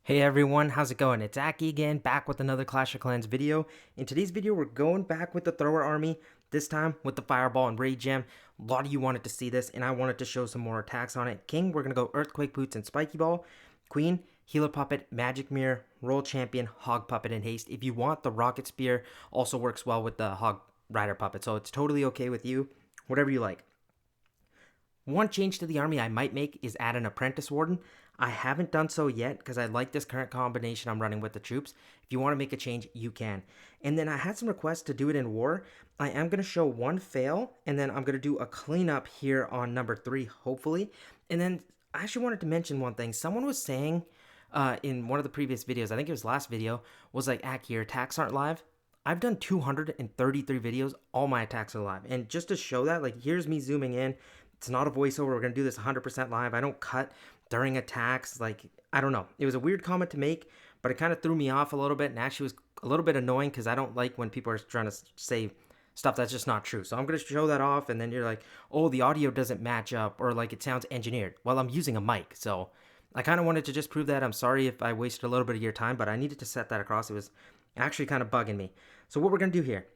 Hey everyone, how's it going? It's Aki again, back with another Clash of Clans video. In today's video, we're going back with the Thrower army, this time with the Fireball and Rage Gem. A lot of you wanted to see this, and I wanted to show some more attacks on it. King, we're going to go Earthquake Boots and Spiky Ball. Queen, Healer Puppet, Magic Mirror, Roll Champion, Hog Puppet, and Haste. If you want, the Rocket Spear also works well with the Hog Rider Puppet, so it's totally okay with you, whatever you like. One change to the army I might make is add an Apprentice Warden. I haven't done so yet because I like this current combination I'm running with the troops. If you want to make a change, you can. And then I had some requests to do it in war. I am going to show one fail, and then I'm going to do a cleanup here on number 3, hopefully. And then I actually wanted to mention one thing. Someone was saying in one of the previous videos, I think it was last video, was like, Ak, your attacks aren't live. I've done 233 videos. All my attacks are live. And just to show that, like, here's me zooming in. It's not a voiceover. We're going to do this 100% live. I don't cut during attacks. Like, I don't know. It was a weird comment to make, but it kind of threw me off a little bit and actually was a little bit annoying because I don't like when people are trying to say stuff that's just not true. So I'm going to show that off, and then you're like, oh, the audio doesn't match up, or like it sounds engineered. Well, I'm using a mic, so I kind of wanted to just prove that. I'm sorry if I wasted a little bit of your time, but I needed to set that across. It was actually kind of bugging me. So what we're going to do here,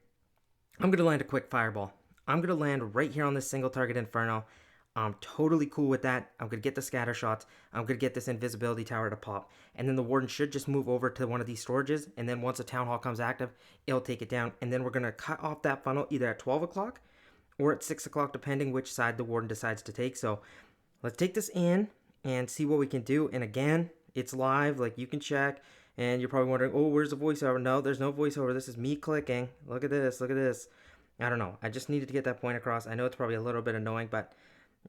I'm going to land a quick Fireball. I'm going to land right here on this single target Inferno. I'm totally cool with that. I'm going to get the scatter shots. I'm going to get this invisibility tower to pop. And then the Warden should just move over to one of these storages. And then once a Town Hall comes active, it'll take it down. And then we're going to cut off that funnel either at 12 o'clock or at 6 o'clock, depending which side the Warden decides to take. So let's take this in and see what we can do. And again, it's live. Like, you can check. And you're probably wondering, oh, where's the voiceover? No, there's no voiceover. This is me clicking. Look at this. Look at this. I don't know. I just needed to get that point across. I know it's probably a little bit annoying, but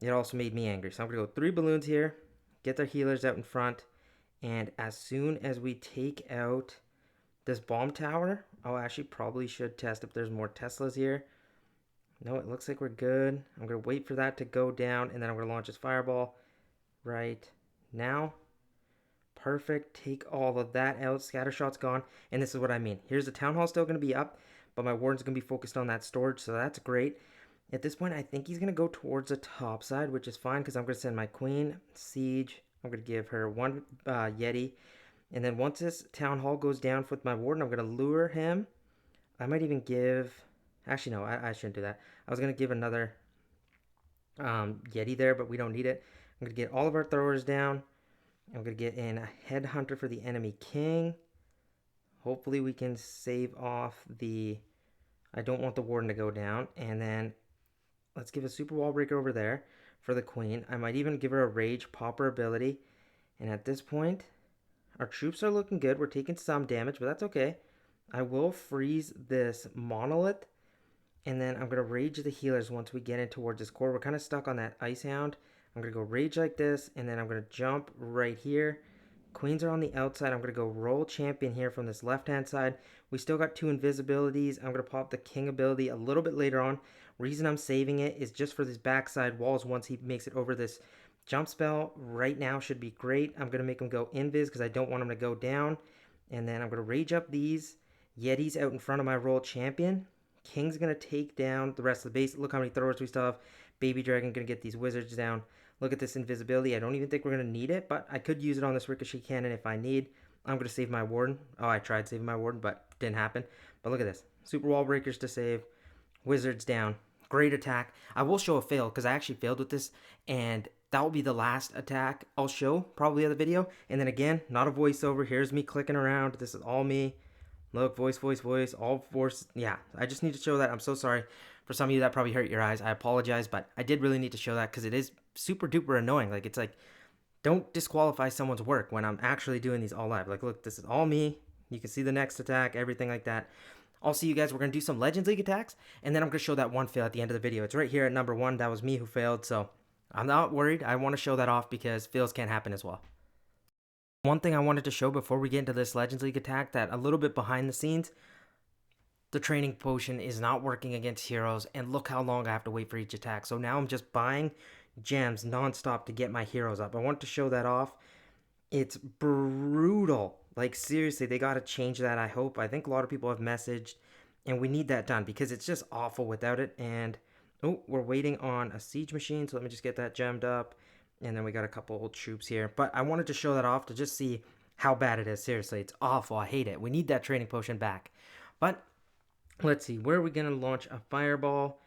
it also made me angry. So I'm going to go 3 balloons here, get their healers out in front, and as soon as we take out this bomb tower, oh, actually probably should test if there's more Teslas here. No, it looks like we're good. I'm going to wait for that to go down, and then I'm going to launch this Fireball right now. Perfect. Take all of that out. Scattershot's gone. And this is what I mean. Here's the Town Hall still going to be up, but my Warden's going to be focused on that storage, so that's great. At this point, I think he's going to go towards the top side, which is fine because I'm going to send my Queen, Siege. I'm going to give her one Yeti. And then once this Town Hall goes down with my Warden, I'm going to lure him. I might even give... Actually, no, I shouldn't do that. I was going to give another Yeti there, but we don't need it. I'm going to get all of our throwers down. I'm going to get in a Headhunter for the enemy king. Hopefully we can save off the... I don't want the Warden to go down. And then let's give a Super Wall Breaker over there for the Queen. I might even give her a Rage Popper ability. And at this point, our troops are looking good. We're taking some damage, but that's okay. I will freeze this Monolith. And then I'm going to Rage the healers once we get in towards this core. We're kind of stuck on that Ice Hound. I'm going to go Rage like this, and then I'm going to jump right here. Queens are on the outside. I'm going to go Roll Champion here from this left-hand side. We still got 2 invisibilities. I'm going to pop the King ability a little bit later on. Reason I'm saving it is just for these backside walls once he makes it over this jump spell. Right now should be great. I'm going to make him go invis because I don't want him to go down. And then I'm going to Rage up these Yetis out in front of my Roll Champion. King's going to take down the rest of the base. Look how many throwers we still have. Baby Dragon going to get these wizards down. Look at this invisibility. I don't even think we're going to need it, but I could use it on this Ricochet Cannon if I need. I'm going to save my Warden. Oh, I tried saving my Warden, but didn't happen. But look at this. Super Wall Breakers to save. Wizards down. Great attack. I will show a fail because I actually failed with this, and that will be the last attack I'll show probably of the video. And then again, not a voiceover. Here's me clicking around. This is all me. Look, voice, all force. Yeah, I just need to show that. I'm so sorry. For some of you, that probably hurt your eyes. I apologize, but I did really need to show that because it is super duper annoying. Like, it's like, don't disqualify someone's work when I'm actually doing these all live. Like, look, this is all me. You can see the next attack, everything like that. I'll see you guys. We're going to do some Legends League attacks, and then I'm going to show that one fail at the end of the video. It's right here at number 1. That was me who failed, so I'm not worried. I want to show that off because fails can't happen as well. One thing I wanted to show before we get into this Legends League attack, that a little bit behind the scenes, the training potion is not working against heroes, and look how long I have to wait for each attack. So now I'm just buying gems nonstop to get my heroes up. I want to show that off. It's brutal. Like, seriously, they got to change that, I hope. I think a lot of people have messaged, and we need that done because it's just awful without it. And, oh, we're waiting on a siege machine, so let me just get that gemmed up. And then we got a couple old troops here. But I wanted to show that off to just see how bad it is. Seriously, it's awful. I hate it. We need that training potion back. But let's see, where are we going to launch a fireball?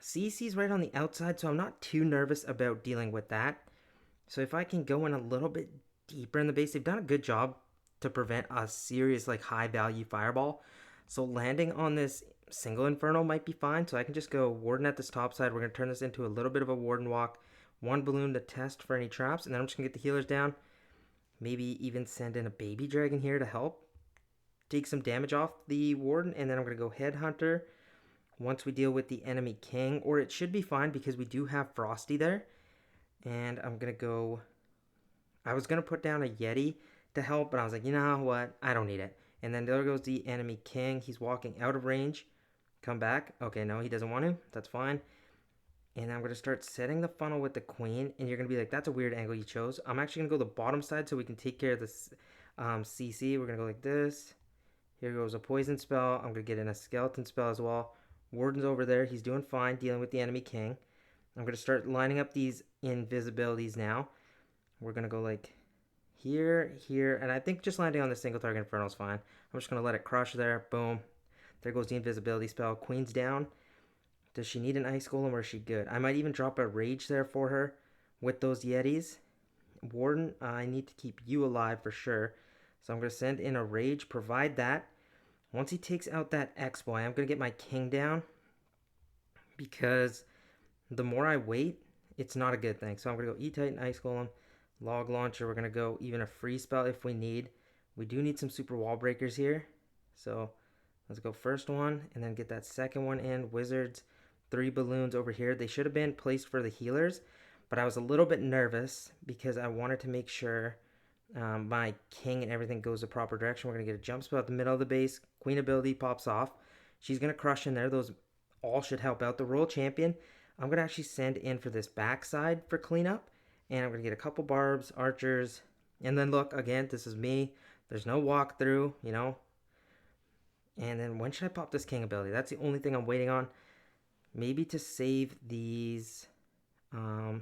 CC's right on the outside, so I'm not too nervous about dealing with that. So if I can go in a little bit deeper in the base, they've done a good job to prevent a serious, like, high value fireball. So landing on this single inferno might be fine. So I can just go warden at this top side. We're going to turn this into a little bit of a warden walk. One balloon to test for any traps, and then I'm just going to get the healers down. Maybe even send in a baby dragon here to help take some damage off the warden, and then I'm going to go headhunter once we deal with the enemy king, or it should be fine because we do have Frosty there. And I'm going to go, I was going to put down a Yeti to help, but I was like, you know what, I don't need it. And then there goes the enemy king. He's walking out of range. Come back. Okay, no, he doesn't want to. That's fine. And I'm going to start setting the funnel with the queen. And you're going to be like, that's a weird angle you chose. I'm actually going to go the bottom side so we can take care of this CC. We're going to go like this. Here goes a poison spell. I'm going to get in a skeleton spell as well. Warden's over there. He's doing fine dealing with the enemy king. I'm going to start lining up these invisibilities now. We're going to go like here, here. And I think just landing on the single target inferno is fine. I'm just going to let it crush there. Boom. There goes the invisibility spell. Queen's down. Does she need an ice golem or is she good? I might even drop a rage there for her with those yetis. Warden, I need to keep you alive for sure. So I'm going to send in a rage, provide that. Once he takes out that X-Boy, I'm going to get my king down. Because the more I wait, it's not a good thing. So I'm going to go E-Titan, Ice Golem, Log Launcher. We're going to go even a free spell if we need. We do need some super wall breakers here. So let's go first one and then get that second one in. Wizards, 3 balloons over here. They should have been placed for the healers, but I was a little bit nervous because I wanted to make sure my king and everything goes the proper direction. We're going to get a jump spell at the middle of the base. Queen ability pops off. She's going to crush in there. Those all should help out. The Royal Champion, I'm going to actually send in for this backside for cleanup. And I'm going to get a couple barbs, archers. And then look, again, this is me. There's no walkthrough, you know. And then when should I pop this king ability? That's the only thing I'm waiting on. Maybe to save these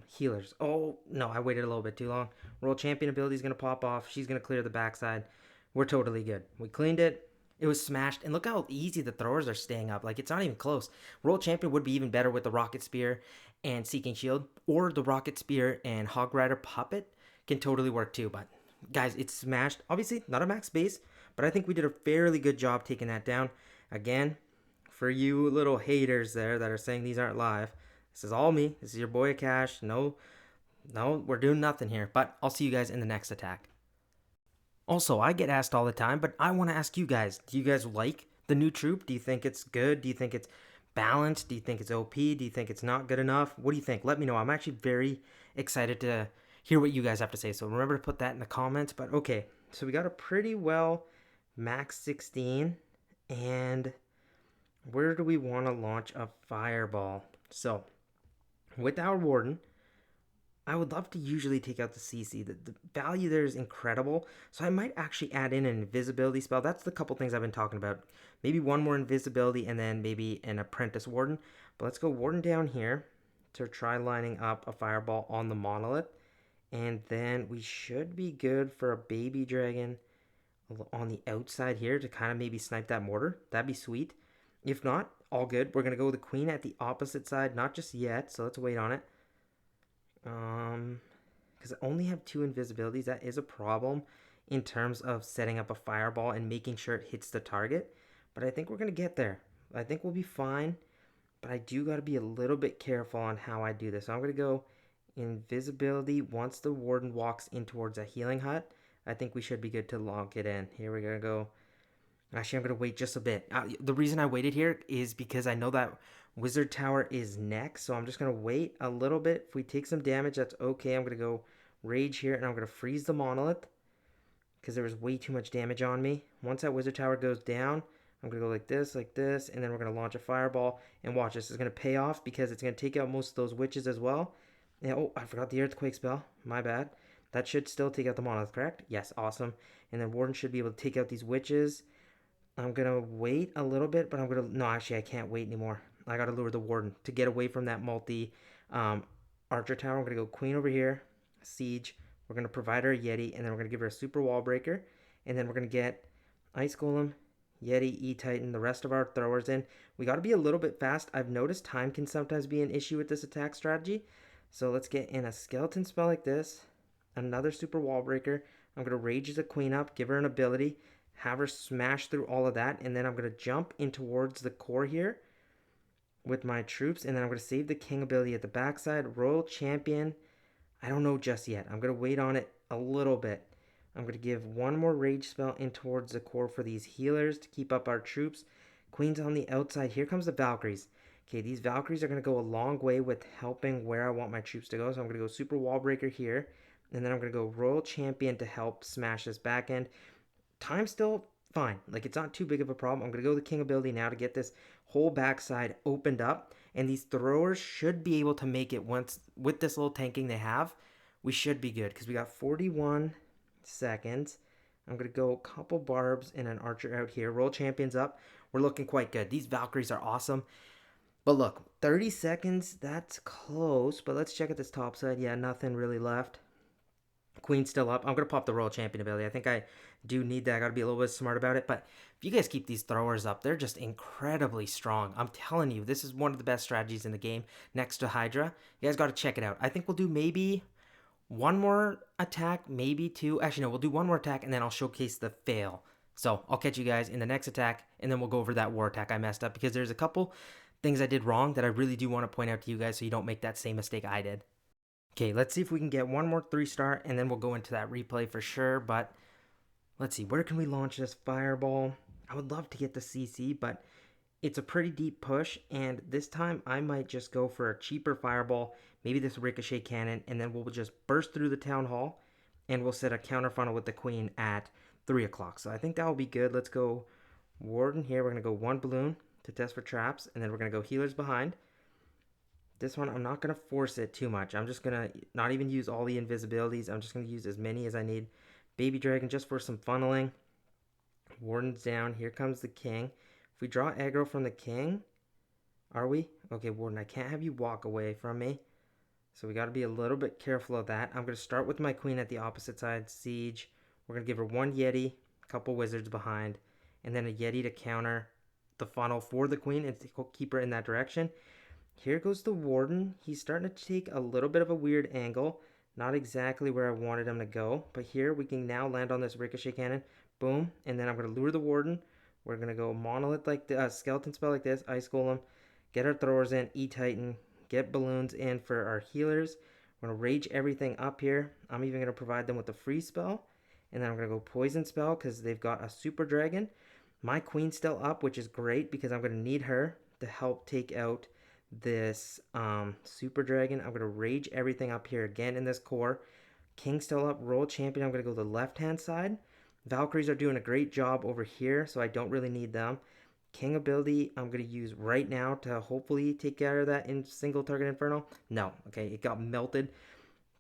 healers. Oh, no, I waited a little bit too long. Royal Champion ability is going to pop off. She's going to clear the backside. We're totally good. We cleaned it. It was smashed. And look how easy the throwers are staying up. Like, it's not even close. Royal Champion would be even better with the Rocket Spear and Seeking Shield. Or the Rocket Spear and Hog Rider Puppet can totally work too. But, guys, it's smashed. Obviously, not a max base. But I think we did a fairly good job taking that down. Again, for you little haters there that are saying these aren't live, this is all me. This is your boy Akash. No, we're doing nothing here. But I'll see you guys in the next attack. Also, I get asked all the time, but I want to ask you guys. Do you guys like the new troop? Do you think it's good? Do you think it's balanced? Do you think it's OP? Do you think it's not good enough? What do you think? Let me know. I'm actually very excited to hear what you guys have to say. So remember to put that in the comments. But okay, so we got a pretty well max 16. And where do we want to launch a fireball? So with our warden, I would love to usually take out the CC. The value there is incredible. So I might actually add in an invisibility spell. That's the couple things I've been talking about. Maybe one more invisibility and then maybe an apprentice warden. But let's go warden down here to try lining up a fireball on the monolith. And then we should be good for a baby dragon on the outside here to kind of maybe snipe that mortar. That'd be sweet. If not, all good. We're going to go with the queen at the opposite side. Not just yet, so let's wait on it. Because I only have 2 invisibilities. That is a problem in terms of setting up a fireball and making sure it hits the target. But I think we're going to get there. I think we'll be fine. But I do got to be a little bit careful on how I do this. So I'm going to go invisibility once the warden walks in towards a healing hut. I think we should be good to lock it in. Here we're going to go. Actually, I'm going to wait just a bit. The reason I waited here is because I know that Wizard Tower is next. So I'm just going to wait a little bit. If we take some damage, that's okay. I'm going to go Rage here, and I'm going to freeze the Monolith because there was way too much damage on me. Once that Wizard Tower goes down, I'm going to go like this, and then we're going to launch a Fireball. And watch, this is going to pay off because it's going to take out most of those witches as well. And, oh, I forgot the Earthquake spell. My bad. That should still take out the Monolith, correct? Yes, awesome. And then Warden should be able to take out these witches. I'm going to wait a little bit, but I'm going to... No, actually, I can't wait anymore. I got to lure the Warden to get away from that multi Archer Tower. I'm going to go Queen over here. Siege. We're going to provide her a Yeti, and then we're going to give her a super wall breaker, and then we're going to get Ice Golem, Yeti, E-Titan, the rest of our throwers in. We got to be a little bit fast. I've noticed time can sometimes be an issue with this attack strategy. So let's get in a skeleton spell like this, another super wall breaker. I'm going to rage the queen up, give her an ability, have her smash through all of that, and then I'm going to jump in towards the core here with my troops, and then I'm going to save the king ability at the backside. Royal Champion, I don't know just yet. I'm going to wait on it a little bit. I'm going to give one more rage spell in towards the core for these healers to keep up our troops. Queen's on the outside. Here comes the Valkyries. Okay, these Valkyries are going to go a long way with helping where I want my troops to go. So I'm going to go Super Wall Breaker here. And then I'm going to go Royal Champion to help smash this back end. Time's still fine. Like, it's not too big of a problem. I'm going to go the King ability now to get this whole backside opened up. And these throwers should be able to make it once with this little tanking they have. We should be good because we got 41 seconds. I'm going to go a couple barbs and an archer out here. Roll champions up. We're looking quite good. These Valkyries are awesome. But look, 30 seconds, that's close. But let's check at this top side. Yeah, nothing really left. Queen's still up. I'm going to pop the Royal Champion ability. I think I do need that. I got to be a little bit smart about it. But if you guys keep these throwers up, they're just incredibly strong. I'm telling you, this is one of the best strategies in the game next to Hydra. You guys got to check it out. I think we'll do maybe one more attack, maybe two. Actually, no, we'll do one more attack, and then I'll showcase the fail. So I'll catch you guys in the next attack, and then we'll go over that war attack I messed up, because there's a couple things I did wrong that I really do want to point out to you guys so you don't make that same mistake I did. Okay, let's see if we can get one more 3-star, and then we'll go into that replay for sure. But let's see, where can we launch this fireball? I would love to get the CC, but it's a pretty deep push, and this time I might just go for a cheaper fireball, maybe this ricochet cannon, and then we'll just burst through the town hall, and we'll set a counter funnel with the queen at 3 o'clock. So I think that will be good. Let's go Warden here. We're going to go one balloon to test for traps, and then we're going to go healers behind. This one, I'm not going to force it too much. I'm just going to not even use all the invisibilities. I'm just going to use as many as I need. Baby Dragon just for some funneling. Warden's down. Here comes the king. If we draw aggro from the king, are we? Okay, Warden, I can't have you walk away from me. So we got to be a little bit careful of that. I'm going to start with my queen at the opposite side, Siege. We're going to give her one Yeti, a couple wizards behind, and then a Yeti to counter the funnel for the queen and to keep her in that direction. Here goes the Warden. He's starting to take a little bit of a weird angle. Not exactly where I wanted him to go. But here we can now land on this ricochet cannon. Boom. And then I'm going to lure the Warden. We're going to go monolith like the skeleton spell like this. Ice Golem. Get our throwers in. E-Titan. Get balloons in for our healers. We're going to rage everything up here. I'm even going to provide them with a free spell. And then I'm going to go poison spell because they've got a super dragon. My queen's still up, which is great because I'm going to need her to help take out this super dragon. I'm going to rage everything up here again in this core. King still up. Royal Champion, I'm going to go to the left hand side. Valkyries are doing a great job over here, so I don't really need them. King ability I'm going to use right now to hopefully take care of that in single target inferno. No, okay, it got melted.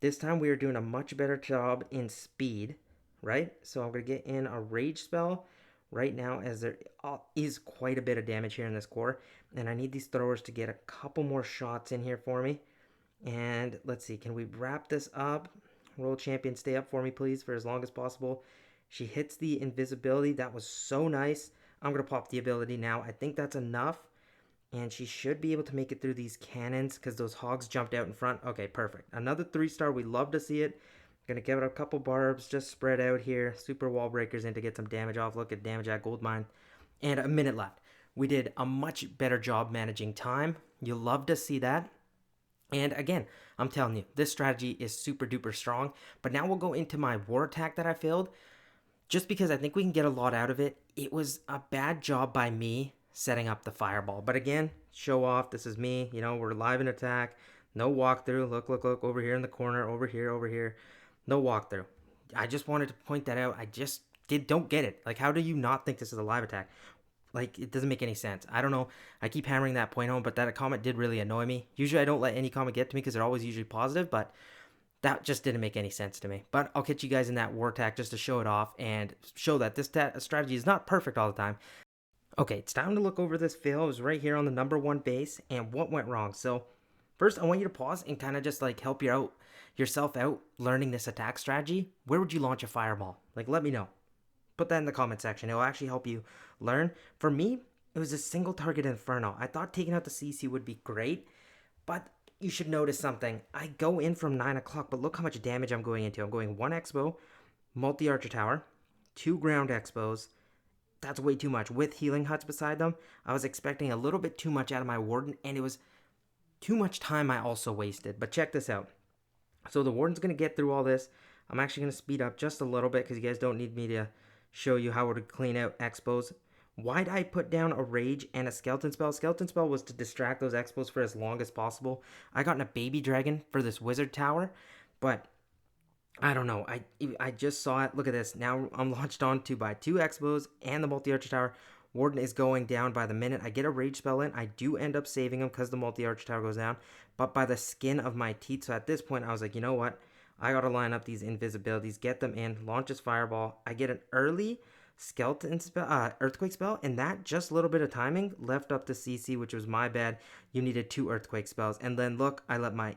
This time we are doing a much better job in speed, right? So I'm going to get in a rage spell right now, as there is quite a bit of damage here in this core, and I need these throwers to get a couple more shots in here for me. And let's see, can we wrap this up? Royal Champion, stay up for me please for as long as possible. She hits the invisibility. That was so nice. I'm going to pop the ability now. I think that's enough, and she should be able to make it through these cannons because those hogs jumped out in front. Okay, perfect. Another 3-star. We love to see it. Gonna give it a couple barbs, just spread out here. Super wall breakers in to get some damage off. Look at damage at gold mine. And a minute left. We did a much better job managing time. You'll love to see that. And again, I'm telling you, this strategy is super duper strong. But now we'll go into my war attack that I failed. Just because I think we can get a lot out of it. It was a bad job by me setting up the fireball. But again, show off. This is me. You know, we're live in attack. No walkthrough. Look, look, look. Over here in the corner. Over here, over here. No walkthrough. I just wanted to point that out. I just don't get it. Like, how do you not think this is a live attack? Like, it doesn't make any sense. I don't know. I keep hammering that point home, but that comment did really annoy me. Usually I don't let any comment get to me because they're always usually positive, but that just didn't make any sense to me. But I'll catch you guys in that war attack just to show it off and show that this strategy is not perfect all the time. Okay, it's time to look over this fail. It was right here on the number 1 base, and what went wrong. So first, I want you to pause and kind of just like help you out. yourself out learning this attack strategy, where would you launch a fireball? Like, let me know. Put that in the comment section. It'll actually help you learn. For me, it was a single target Inferno. I thought taking out the CC would be great, but you should notice something. I go in from 9 o'clock, but look how much damage I'm going into. I'm going 1 Expo, multi-archer tower, 2 ground Expos. That's way too much. With healing huts beside them, I was expecting a little bit too much out of my Warden, and it was too much time I also wasted. But check this out. So the Warden's going to get through all this. I'm actually going to speed up just a little bit because you guys don't need me to show you how to clean out Expos. Why'd I put down a Rage and a Skeleton Spell? Skeleton Spell was to distract those Expos for as long as possible. I got in a Baby Dragon for this Wizard Tower, but I don't know. I just saw it. Look at this. Now I'm launched on to by 2 Expos and the Multi-Archer Tower. Warden is going down by the minute. I get a Rage Spell in. I do end up saving him because the Multi-Archer Tower goes down, but by the skin of my teeth. So at this point, I was like, you know what? I got to line up these invisibilities, get them in, launch his Fireball. I get an early Skeleton Spell, Earthquake Spell, and that just a little bit of timing left up the CC, which was my bad. You needed 2 Earthquake Spells. And then look, I let my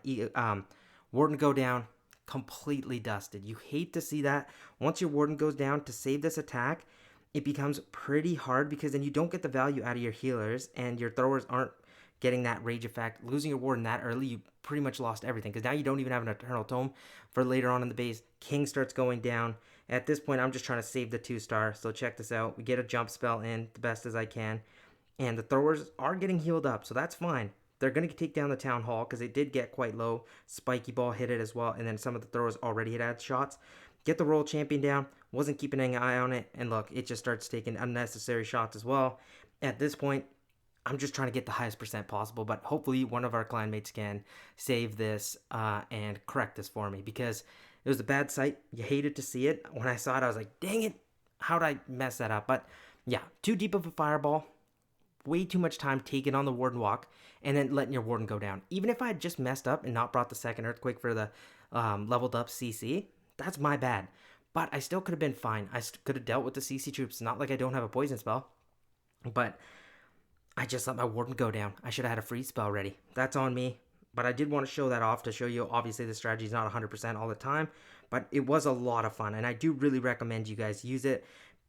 Warden go down, completely dusted. You hate to see that. Once your Warden goes down, to save this attack, it becomes pretty hard because then you don't get the value out of your healers, and your throwers aren't getting that rage effect. Losing your Warden that early, you pretty much lost everything because now you don't even have an Eternal Tome for later on in the base. King starts going down. At this point, I'm just trying to save the 2-star. So check this out. We get a jump spell in the best as I can, and the throwers are getting healed up, so that's fine. They're going to take down the Town Hall because it did get quite low. Spiky Ball hit it as well, and then some of the throwers already had shots. Get the Royal Champion down. Wasn't keeping an eye on it, and look, it just starts taking unnecessary shots as well. At this point, I'm just trying to get the highest percent possible, but hopefully one of our clanmates can save this and correct this for me because it was a bad sight. You hated to see it. When I saw it, I was like, dang it, how'd I mess that up? But yeah, too deep of a fireball. Way too much time taken on the Warden walk and then letting your Warden go down. Even if I had just messed up and not brought the second Earthquake for the leveled up CC, that's my bad. But I still could have been fine. I could have dealt with the CC troops. Not like I don't have a poison spell, but I just let my Warden go down. I should have had a freeze spell ready. That's on me. But I did want to show that off to show you, obviously, the strategy is not 100% all the time, but it was a lot of fun, and I do really recommend you guys use it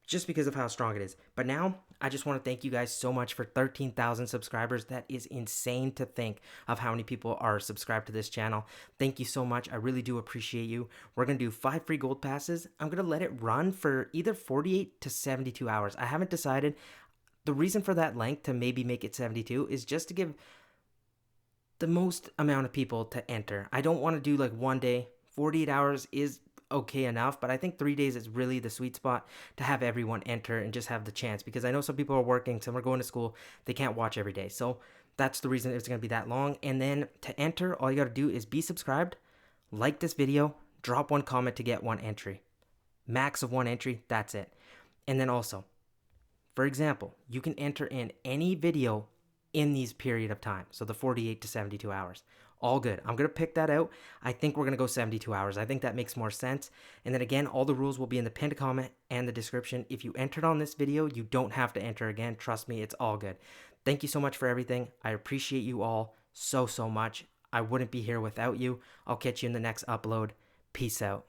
just because of how strong it is. But now, I just want to thank you guys so much for 13,000 subscribers. That is insane to think of how many people are subscribed to this channel. Thank you so much. I really do appreciate you. We're going to do 5 free gold passes. I'm going to let it run for either 48 to 72 hours. I haven't decided. The reason for that length to maybe make it 72 is just to give the most amount of people to enter. I don't want to do like one day. 48 hours is okay enough, but I think 3 days is really the sweet spot to have everyone enter and just have the chance, because I know some people are working, some are going to school, they can't watch every day. So that's the reason it's going to be that long. And then to enter, all you got to do is be subscribed, like this video, drop 1 comment to get 1 entry. Max of 1 entry, that's it. And then also, for example, you can enter in any video in these period of time. So the 48 to 72 hours. All good. I'm going to pick that out. I think we're going to go 72 hours. I think that makes more sense. And then again, all the rules will be in the pinned comment and the description. If you entered on this video, you don't have to enter again. Trust me, it's all good. Thank you so much for everything. I appreciate you all so much. I wouldn't be here without you. I'll catch you in the next upload. Peace out.